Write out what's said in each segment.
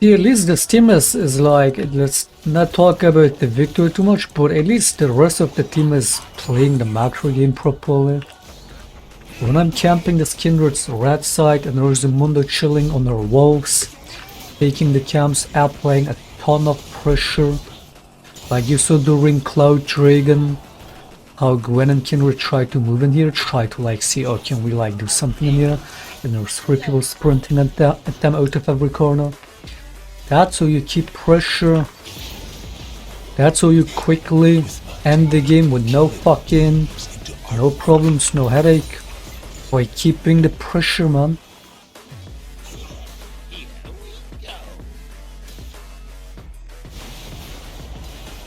Yeah, at least this team is like, let's not talk about the victory too much, but at least the rest of the team is playing the macro game properly. When I'm camping this Kindred's red side and there's a Mundo chilling on their walls, taking the camps, applying a ton of pressure, like you saw during Cloud Dragon, how Gwen and Kindred try to move in here, try to like see, oh, can we like do something in here? And there's 3 people sprinting at them out of every corner. That's how you keep pressure. That's how you quickly end the game with no problems, no headache. By keeping the pressure, man.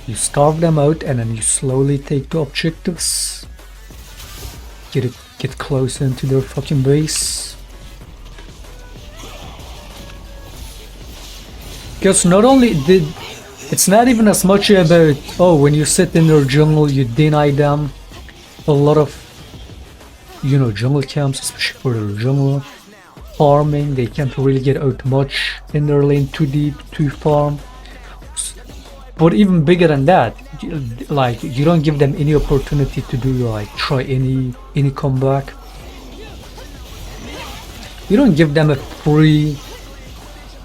You starve them out and then you slowly take the objectives. Get closer into their fucking base. Because not only it's not even as much about, oh, when you sit in their jungle you deny them a lot of, you know, jungle camps, especially for their jungle farming. They can't really get out much in their lane too deep to farm. But even bigger than that, like you don't give them any opportunity to do like try any comeback. You don't give them a free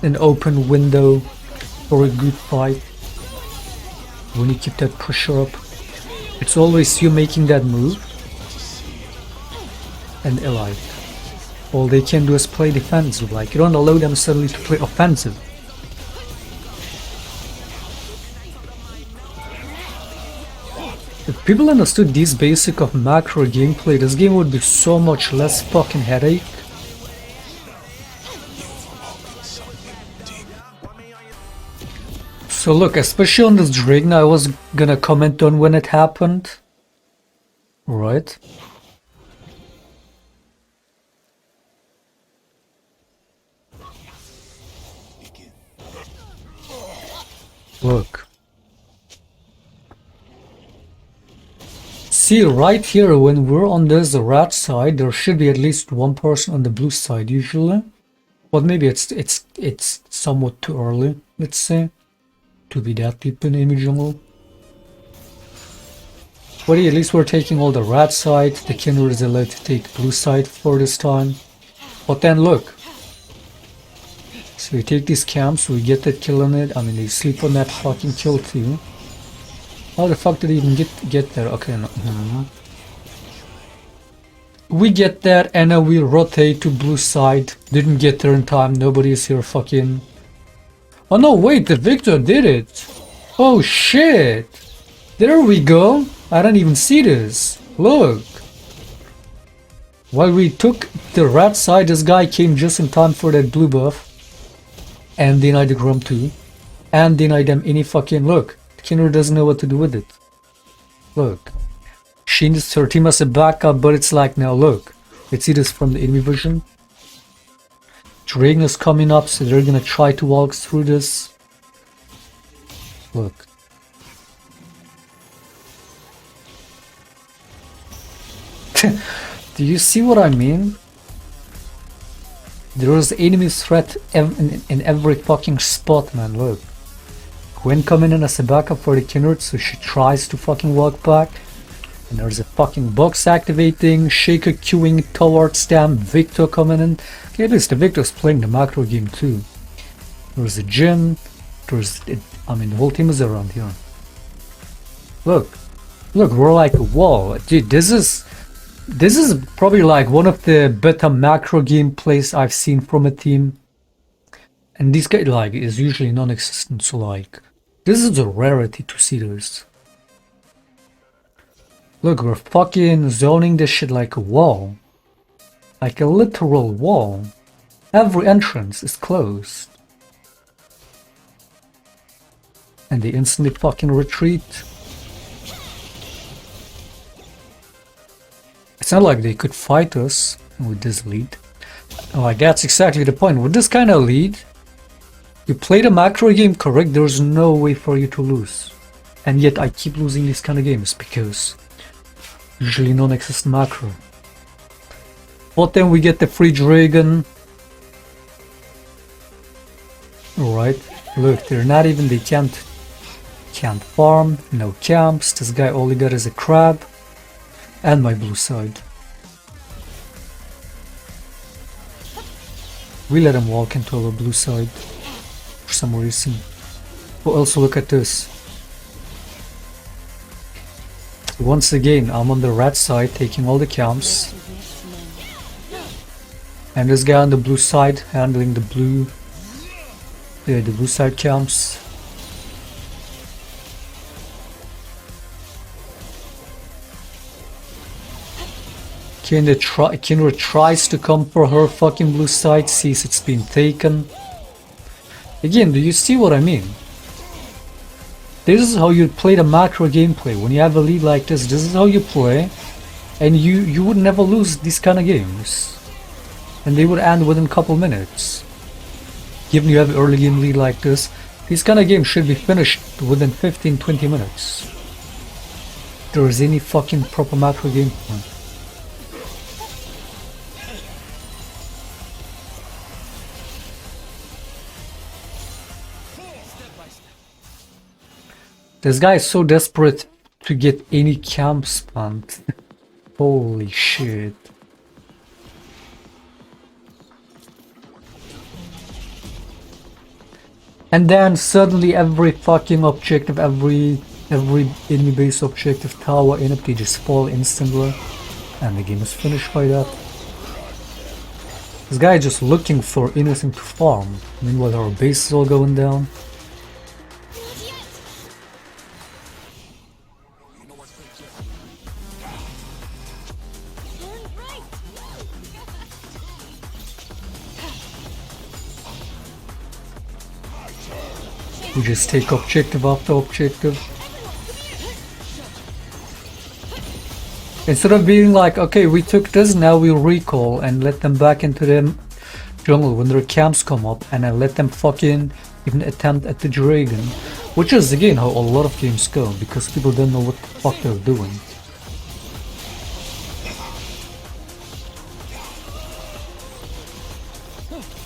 an open window for a good fight. When you keep that pressure up, it's always you making that move, and like all they can do is play defensive. Like you don't allow them suddenly to play offensive. If people understood these basic of macro gameplay, this game would be so much less fucking headache. So look, especially on this Dragon, I was gonna comment on when it happened. Right? Look. See, right here, when we're on this red side, there should be at least one person on the blue side usually. But maybe it's somewhat too early, let's say, to be that deep in enemy jungle. But yeah, at least we're taking all the red side. The Kindred is allowed to take the blue side for this time. But then look. So we take these camps, we get that kill on it. I mean, they sleep on that fucking kill too. How the fuck did they even get there? Okay, no. We get there and now we rotate to blue side. Didn't get there in time. Nobody is here fucking... Oh no, wait, the Victor did it. Oh shit. There we go. I don't even see this. Look. While we took the red side, this guy came just in time for that blue buff. And denied the Grom too. And denied them any fucking... Look. Kindred doesn't know what to do with it. Look. She needs her team as a backup, but it's like, now look. Let's see this from the enemy vision. Dragon is coming up, so they're gonna try to walk through this. Look. Do you see what I mean? There is enemy threat in every fucking spot, man, look. Gwen coming in as a backup for the Kindred, so she tries to fucking walk back. And there's a fucking box activating, Shaker queuing towards them, Victor coming in. Okay, at least the Victor's playing the macro game too. There's a Jin, I mean the whole team is around here. Look, we're like a wall. Dude, this is probably like one of the better macro gameplays I've seen from a team. And this guy like is usually non-existent, so like this is a rarity to see this. Look, we're fucking zoning this shit like a wall. Like a literal wall. Every entrance is closed. And they instantly fucking retreat. It's not like they could fight us with this lead. Like that's exactly the point. With this kind of lead, you play the macro game correct, there's no way for you to lose. And yet I keep losing these kind of games because usually non-existent macro. But then we get the free Dragon. Alright. right? Look, they're not even, they can't farm, no camps, this guy all he got is a crab, and my blue side. We let him walk into our blue side for some reason. But also look at this. Once again, I'm on the red side taking all the camps. And this guy on the blue side handling the blue side camps. Kindred tries to come for her fucking blue side, sees it's been taken. Again, do you see what I mean? This is how you play the macro gameplay. When you have a lead like this is how you play. And you would never lose these kind of games. And they would end within a couple minutes. Given you have an early game lead like this, these kind of games should be finished within 15-20 minutes. If there is any fucking proper macro gameplay. This guy is so desperate to get any camp spawned. Holy shit. And then suddenly every fucking objective, every enemy base objective, tower, empty, just fall instantly. And the game is finished by that. This guy is just looking for anything to farm. Meanwhile our base is all going down. We just take objective after objective. Instead of being like, okay, we took this, now we'll recall and let them back into the jungle when their camps come up, and then let them fucking even attempt at the dragon. Which is again how a lot of games go, because people don't know what the fuck they're doing.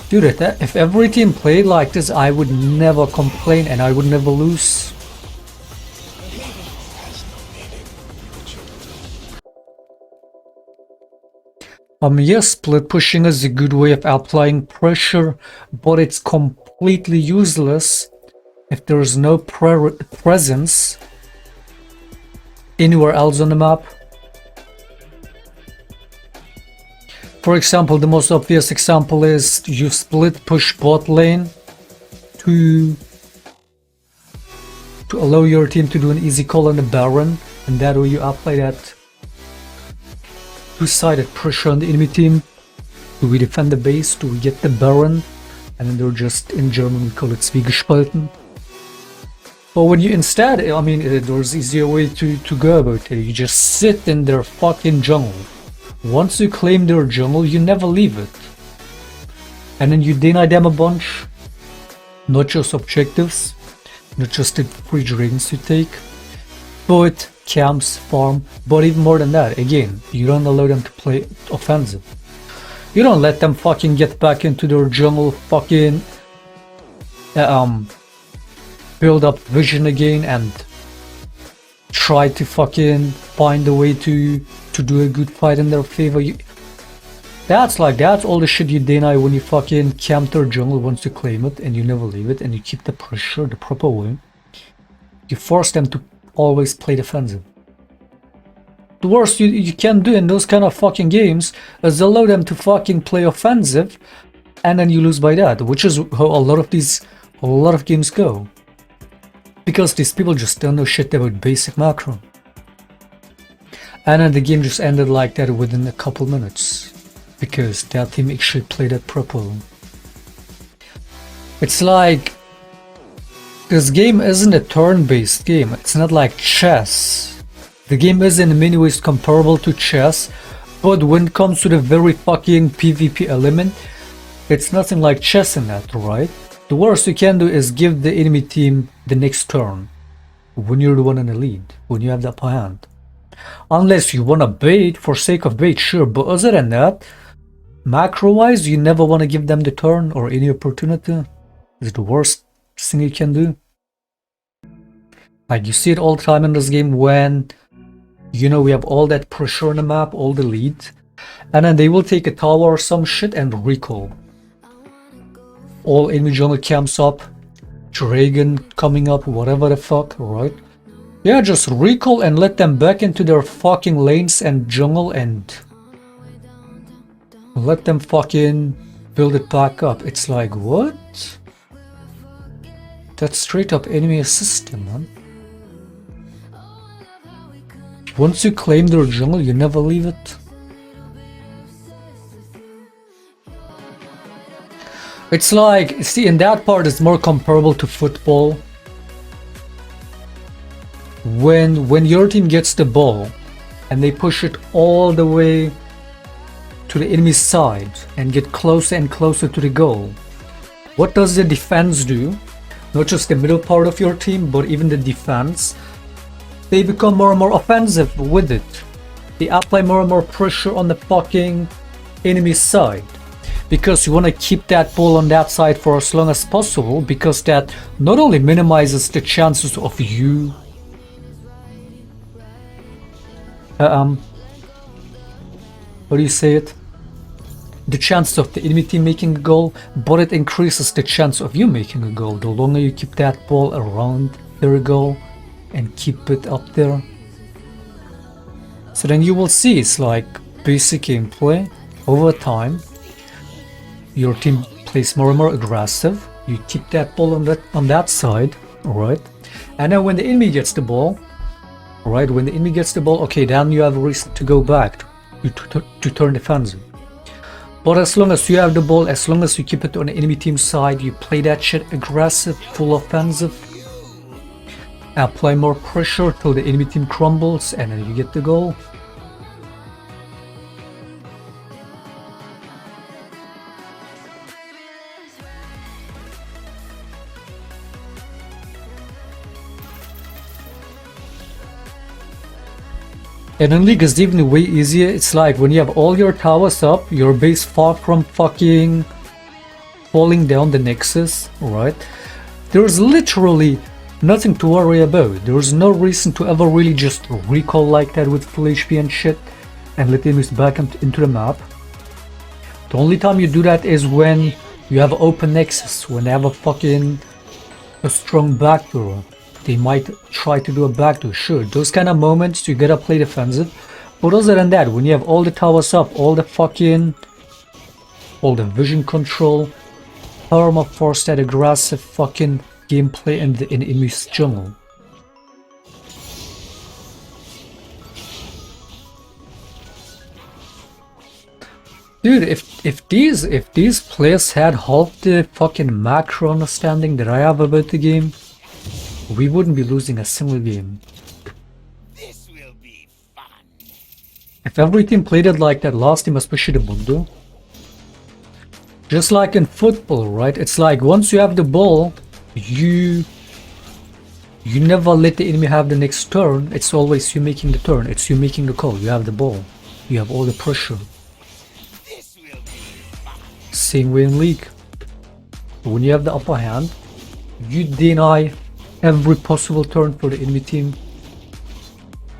Dude, if every team played like this, I would never complain and I would never lose. Yes, split pushing is a good way of applying pressure, but it's completely useless if there is no presence anywhere else on the map. For example, the most obvious example is you split push bot lane to allow your team to do an easy call on the Baron, and that way you apply that two-sided pressure on the enemy team. Do we defend the base? Do we get the Baron? And then they're just, in German we call it Zwiegespalten. But when you instead, I mean, there's easier way to go about it. You just sit in their fucking jungle. Once you claim their jungle, you never leave it. And then you deny them a bunch. Not just objectives, not just the free dragons you take, but camps, farm, but even more than that. Again, you don't allow them to play offensive. You don't let them fucking get back into their jungle, fucking build up vision again and try to fucking find a way to do a good fight in their favor. That's all the shit you deny when you fucking camp their jungle once you claim it and you never leave it and you keep the pressure the proper way. You force them to always play defensive. The worst you can do in those kind of fucking games is allow them to fucking play offensive and then you lose by that, which is how a lot of games go. Because these people just don't know shit about basic macro. And then the game just ended like that within a couple minutes. Because that team actually played it properly. It's like, this game isn't a turn-based game. It's not like chess. The game is in many ways comparable to chess, but when it comes to the very fucking PvP element, it's nothing like chess in that, right? The worst you can do is give the enemy team the next turn. When you're the one in the lead, when you have the upper hand. Unless you wanna bait for sake of bait, sure, but other than that, macro-wise, you never wanna give them the turn or any opportunity. It's the worst thing you can do. Like, you see it all the time in this game when, you know, we have all that pressure on the map, all the lead, and then they will take a tower or some shit and recall. All enemy jungle camps up, dragon coming up, whatever the fuck, right? Yeah, just recall and let them back into their fucking lanes and jungle and let them fucking build it back up. It's like, what? That's straight up enemy system, man. Once you claim their jungle, you never leave it. It's like, see, in that part it's more comparable to football. When your team gets the ball and they push it all the way to the enemy side and get closer and closer to the goal, what does the defense do? Not just the middle part of your team, but even the defense. They become more and more offensive with it. They apply more and more pressure on the fucking enemy side. Because you want to keep that ball on that side for as long as possible, because that not only minimizes the chances of you how do you say it? The chance of the enemy team making a goal, but it increases the chance of you making a goal. The longer you keep that ball around their goal and keep it up there. So then you will see it's like basic gameplay over time. Your team plays more and more aggressive. You keep that ball on that side, alright? And then when the enemy gets the ball, alright, when the enemy gets the ball, okay, then you have a reason to go back to turn defensive. But as long as you have the ball, as long as you keep it on the enemy team side, you play that shit aggressive, full offensive, apply more pressure till the enemy team crumbles, and then you get the goal. And in League it's even way easier. It's like when you have all your towers up, your base far from fucking falling down the nexus, right? There's literally nothing to worry about. There's no reason to ever really just recall like that with full HP and shit and let enemies back into the map. The only time you do that is when you have open nexus, when they have a strong backdoor. They might try to do a backdoor, sure. Those kind of moments you gotta play defensive. But other than that, when you have all the towers up, all the vision control, perma-force that aggressive fucking gameplay in the enemy's jungle. Dude, if these players had half the fucking macro understanding that I have about the game, we wouldn't be losing a single game. This will be fun. If every team played it like that last team, especially the Mundo. Just like in football, right? It's like once you have the ball, you never let the enemy have the next turn. It's always you making the turn. It's you making the call. You have the ball. You have all the pressure. This will be fun. Same way in League. When you have the upper hand, you deny every possible turn for the enemy team,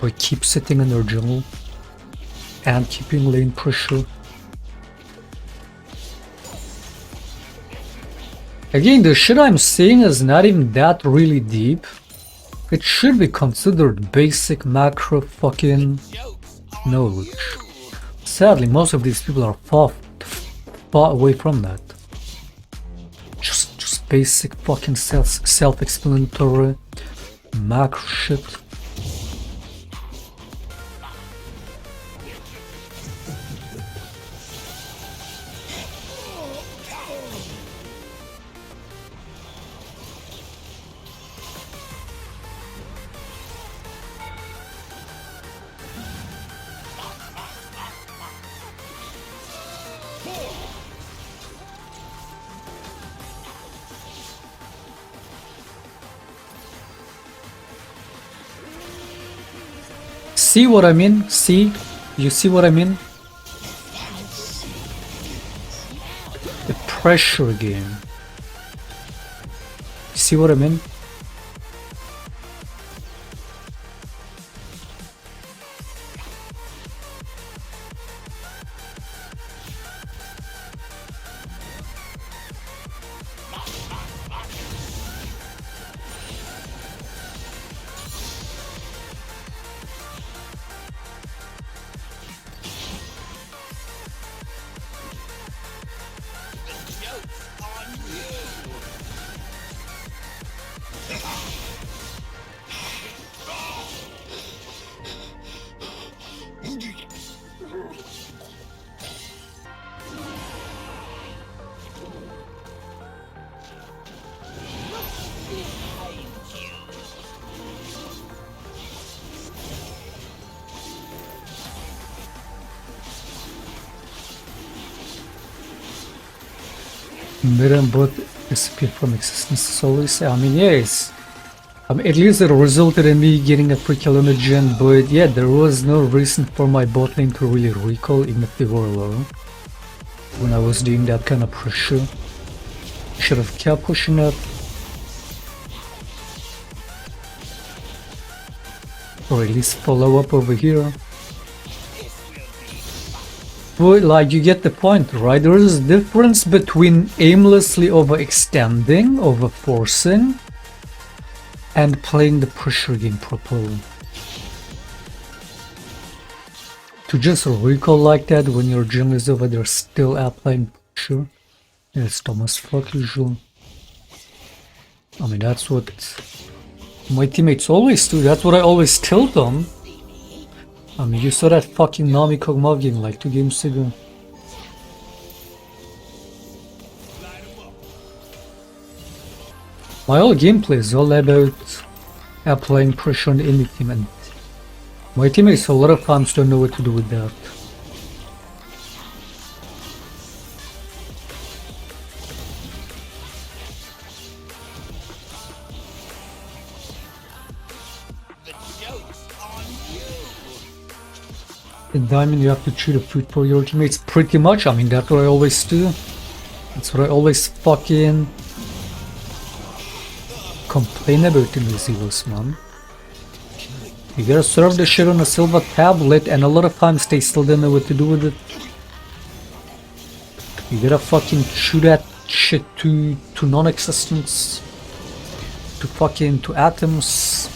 but keep sitting in their jungle and keeping lane pressure. Again, the shit I'm saying is not even that really deep. It should be considered basic macro fucking knowledge. Sadly, most of these people are far away from that. Just basic fucking self-explanatory macro shit. See what I mean? See? You see what I mean? The pressure game. see what I mean? Joke's on you. Mirror and both disappear from existence solely. I mean, yes. At least it resulted in me getting a free kill on the gen, but yeah, there was no reason for my bot lane to really recall even if they were low. When I was doing that kind of pressure, should have kept pushing up. Or at least follow up over here. But like, you get the point, right? There is a difference between aimlessly overextending, overforcing, and playing the pressure game properly. To just recall like that when your jungle is over there still applying pressure, it's dumb as fuck usually. I mean, that's what my teammates always do, that's what I always tell them. I mean, you saw that fucking Nami Kog'Maw game like 2 games ago. My whole gameplay is all about applying pressure on any team, and my teammates a lot of times don't know what to do with that. In Diamond you have to chew the food for your teammates pretty much. I mean, that's what I always do. That's what I always fucking complain about in the Zelos, man. You gotta serve the shit on a silver tablet, and a lot of times they still don't know what to do with it. You gotta fucking chew that shit to non-existence. To atoms.